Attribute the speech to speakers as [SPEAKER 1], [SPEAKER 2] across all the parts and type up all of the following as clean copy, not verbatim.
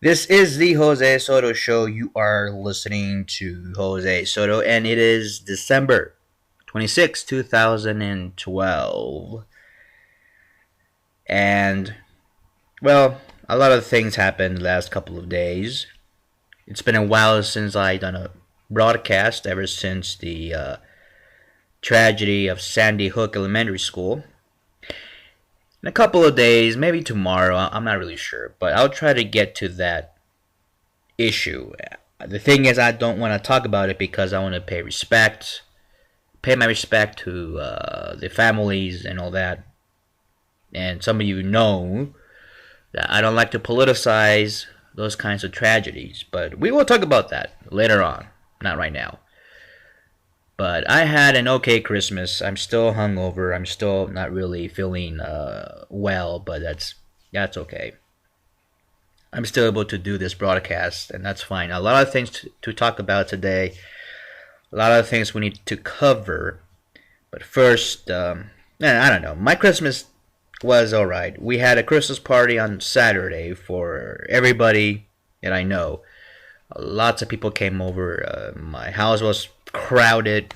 [SPEAKER 1] This is the Jose Soto Show. You are listening to Jose Soto, and it is December 26, 2012. And, well, a lot of things happened the last couple of days. It's been a while since I done a broadcast, ever since the tragedy of Sandy Hook Elementary School. In a couple of days, maybe tomorrow, I'm not really sure, but I'll try to get to that issue. The thing is, I don't want to talk about it because I want to pay my respect to the families and all that. And some of you know that I don't like to politicize those kinds of tragedies, but we will talk about that later on, not right now. But I had an okay Christmas. I'm still hungover. I'm still not really feeling well, but that's okay. I'm still able to do this broadcast, and that's fine. A lot of things to talk about today. A lot of things we need to cover. But first, I don't know. My Christmas was alright. We had a Christmas party on Saturday for everybody that I know. Lots of people came over. My house was crowded.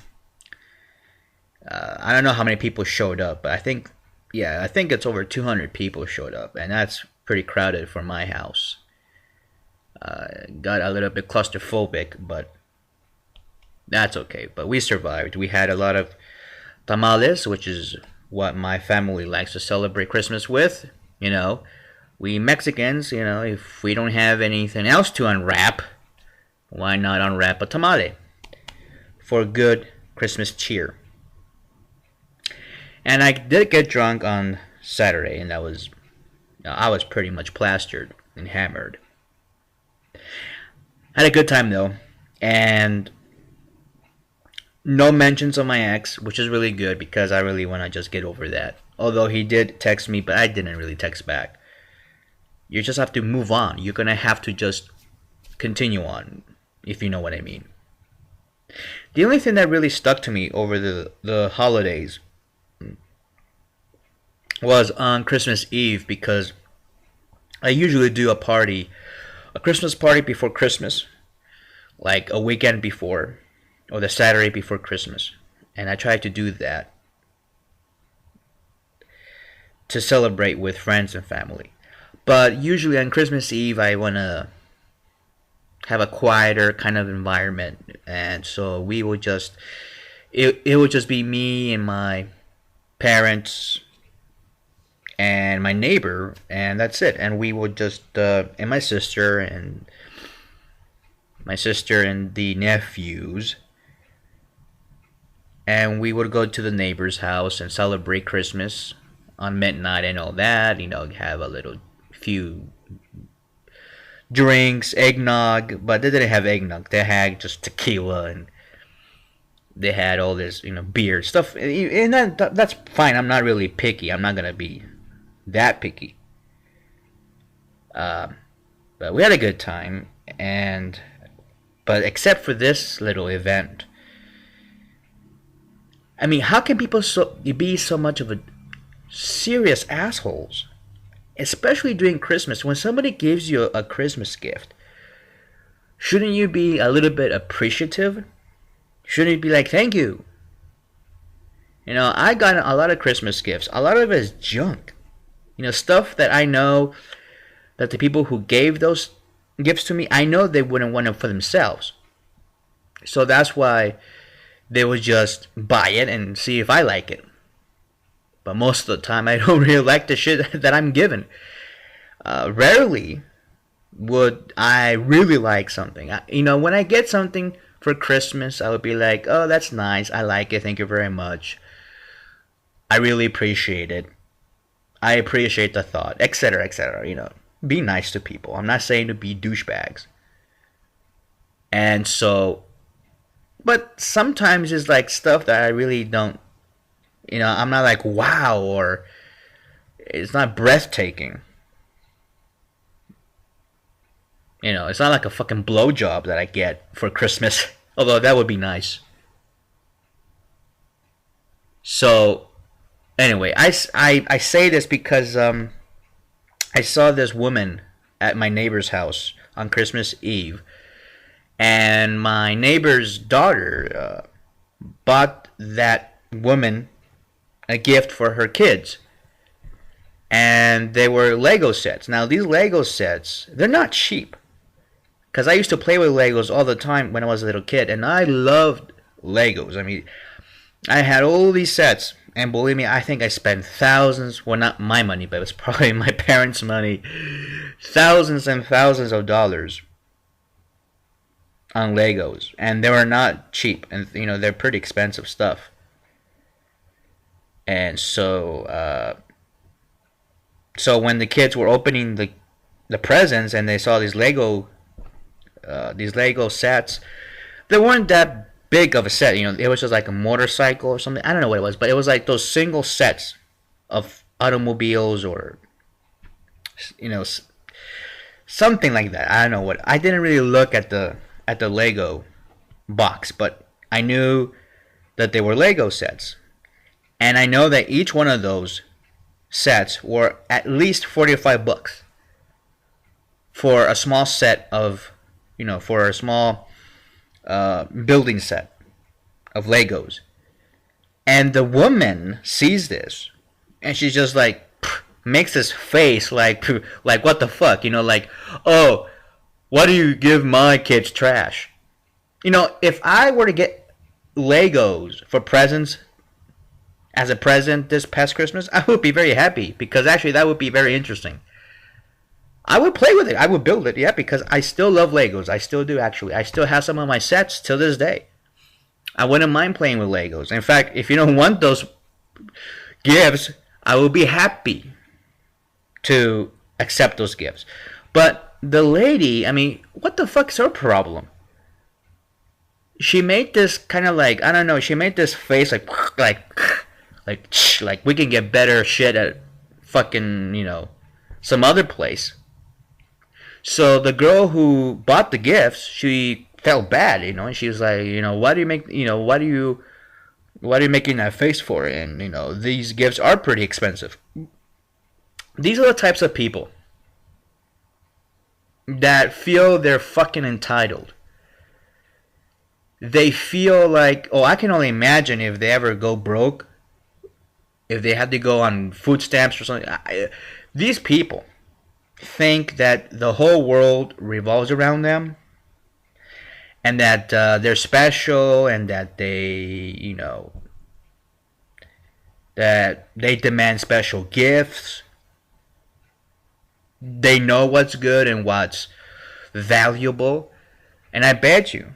[SPEAKER 1] I don't know how many people showed up, but I think it's over 200 people showed up, and that's pretty crowded for my house. Got a little bit claustrophobic, but that's okay. But we survived. We had a lot of tamales, which is what my family likes to celebrate Christmas with. You know, we Mexicans, if we don't have anything else to unwrap, why not unwrap a tamale for good Christmas cheer? And I did get drunk on Saturday, and I was pretty much plastered and hammered. Had a good time though, and no mentions of my ex, which is really good because I really want to just get over that. Although he did text me, but I didn't really text back. You just have to move on. You're gonna have to just continue on, if you know what I mean. The only thing that really stuck to me over the holidays was on Christmas Eve, because I usually do a Christmas party before Christmas, like a weekend before, or the Saturday before Christmas. And I try to do that to celebrate with friends and family. But usually on Christmas Eve, I want to have a quieter kind of environment. And so it would just be me and my parents and my neighbor, and that's it. And we would just, and my sister and the nephews, and we would go to the neighbor's house and celebrate Christmas on midnight and all that. Have a little few drinks, eggnog, but they didn't have eggnog. They had just tequila, and they had all this, beer stuff, and that's fine. I'm not really picky. I'm not gonna be that picky. But we had a good time, but except for this little event, I mean, how can people be so much of a serious assholes, especially during Christmas when somebody gives you a Christmas gift? Shouldn't you be a little bit appreciative? Shouldn't you be like, thank you? I got a lot of Christmas gifts. A lot of it is junk. Stuff that I know that the people who gave those gifts to me, I know they wouldn't want them for themselves. So that's why they would just buy it and see if I like it. But most of the time, I don't really like the shit that I'm given. Rarely would I really like something. When I get something for Christmas, I would be like, oh, that's nice. I like it. Thank you very much. I really appreciate it. I appreciate the thought, etc., etc. Be nice to people. I'm not saying to be douchebags. And so, but sometimes it's like stuff that I really don't, I'm not like, wow, or it's not breathtaking. It's not like a fucking blowjob that I get for Christmas, although that would be nice. So, anyway, I say this because I saw this woman at my neighbor's house on Christmas Eve, and my neighbor's daughter bought that woman a gift for her kids, and they were Lego sets. Now these Lego sets, they're not cheap, because I used to play with Legos all the time when I was a little kid, and I loved Legos. I mean, I had all these sets, and believe me, I think I spent thousands, well, not my money, but it was probably my parents' money, thousands and thousands of dollars on Legos, and they were not cheap, and they're pretty expensive stuff. And so when the kids were opening the presents and they saw these Lego sets, they weren't that big of a set. It was just like a motorcycle or something. I don't know what it was, but it was like those single sets of automobiles or something like that. I don't know what. I didn't really look at the Lego box, but I knew that they were Lego sets. And I know that each one of those sets were at least $45 for a small set of, for a small building set of Legos. And the woman sees this, and she's just like, makes this face like what the fuck, like, oh, why do you give my kids trash? If I were to get Legos for presents as a present this past Christmas, I would be very happy, because actually that would be very interesting. I would play with it. I would build it, yeah, because I still love Legos. I still do, actually. I still have some of my sets till this day. I wouldn't mind playing with Legos. In fact, if you don't want those gifts, I will be happy to accept those gifts. But the lady, I mean, what the fuck's her problem? She made this kind of like, I don't know, she made this face like we can get better shit at fucking, some other place. So the girl who bought the gifts, she felt bad, and she was like, why do you make, what are you making that face for? And, these gifts are pretty expensive. These are the types of people that feel they're fucking entitled. They feel like, oh, I can only imagine if they ever go broke, if they had to go on food stamps or something. These people think that the whole world revolves around them, and that they're special, and that they, that they demand special gifts. They know what's good and what's valuable. And I bet you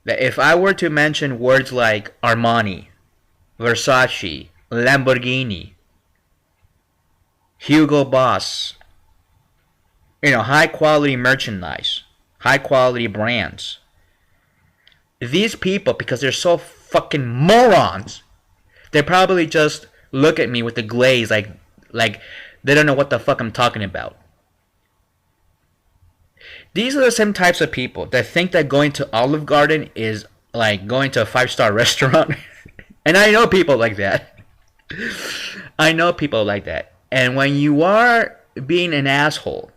[SPEAKER 1] that if I were to mention words like Armani, Versace, Lamborghini, Hugo Boss, high quality merchandise, high quality brands, these people, because they're so fucking morons, they probably just look at me with the glaze like they don't know what the fuck I'm talking about. These are the same types of people that think that going to Olive Garden is like going to a 5-star restaurant. And I know people like that. And when you are being an asshole,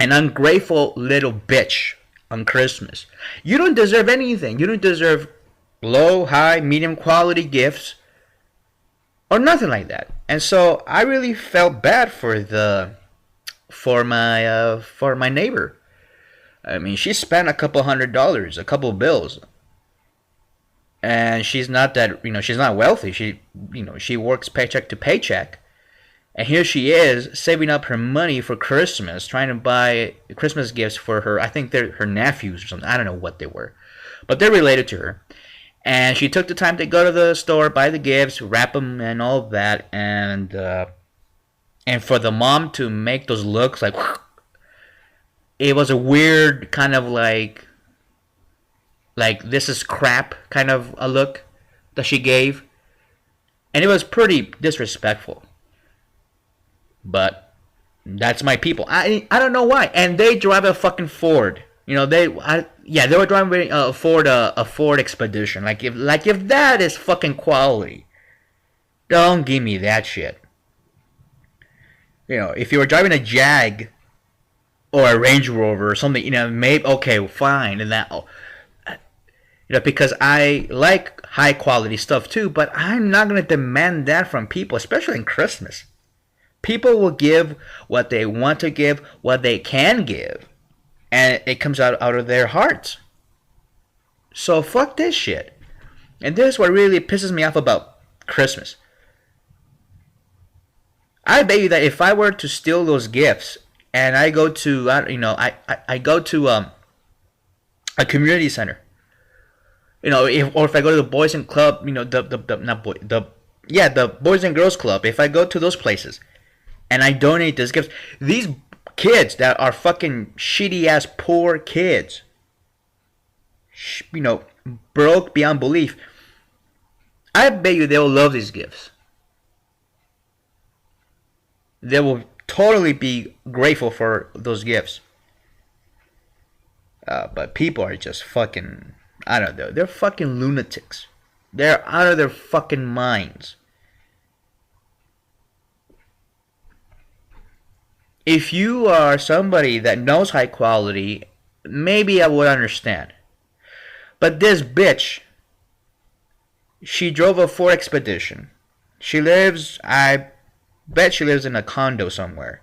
[SPEAKER 1] an ungrateful little bitch on Christmas, you don't deserve anything. You don't deserve low, high, medium quality gifts or nothing like that. And so I really felt bad for my neighbor. I mean, she spent a couple $100, a couple bills. And she's not that, she's not wealthy. She works paycheck to paycheck. And here she is saving up her money for Christmas, trying to buy Christmas gifts for her. I think they're her nephews or something. I don't know what they were, but they're related to her. And she took the time to go to the store, buy the gifts, wrap them, and all that. And for the mom to make those looks like, it was a weird kind of like this is crap kind of a look that she gave. And it was pretty disrespectful. But that's my people. I don't know why. And they drive a fucking Ford. They were driving a Ford Expedition. Like if that is fucking quality, don't give me that shit. If you were driving a Jag, or a Range Rover or something. Maybe okay, fine, and that. Because I like high quality stuff too, but I'm not gonna demand that from people, especially in Christmas. People will give what they want to give, what they can give, and it comes out of their hearts. So fuck this shit. And this is what really pisses me off about Christmas. I bet you that if I were to steal those gifts and I go to I go to a community center, or if I go to the boys and club, the not boy the yeah the boys and girls club, if I go to those places and I donate these gifts, these kids that are fucking shitty ass poor kids, broke beyond belief, I bet you they will love these gifts. They will totally be grateful for those gifts. But people are just fucking, I don't know, they're fucking lunatics. They're out of their fucking minds. If you are somebody that knows high quality, maybe I would understand. But this bitch, she drove a Ford Expedition. I bet she lives in a condo somewhere.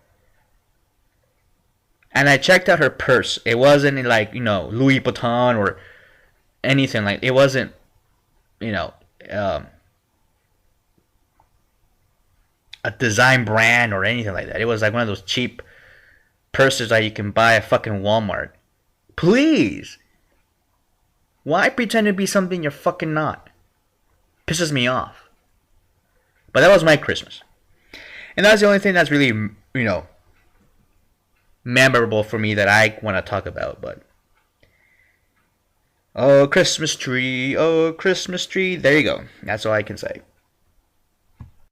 [SPEAKER 1] And I checked out her purse. It wasn't like, Louis Vuitton or anything like. It wasn't, you know, um, a design brand or anything like that. It was like one of those cheap purses that you can buy at fucking Walmart. Please, why pretend to be something you're fucking not? Pisses me off. But that was my Christmas, and that's the only thing that's really, memorable for me that I want to talk about. But oh, Christmas tree, there you go. That's all I can say.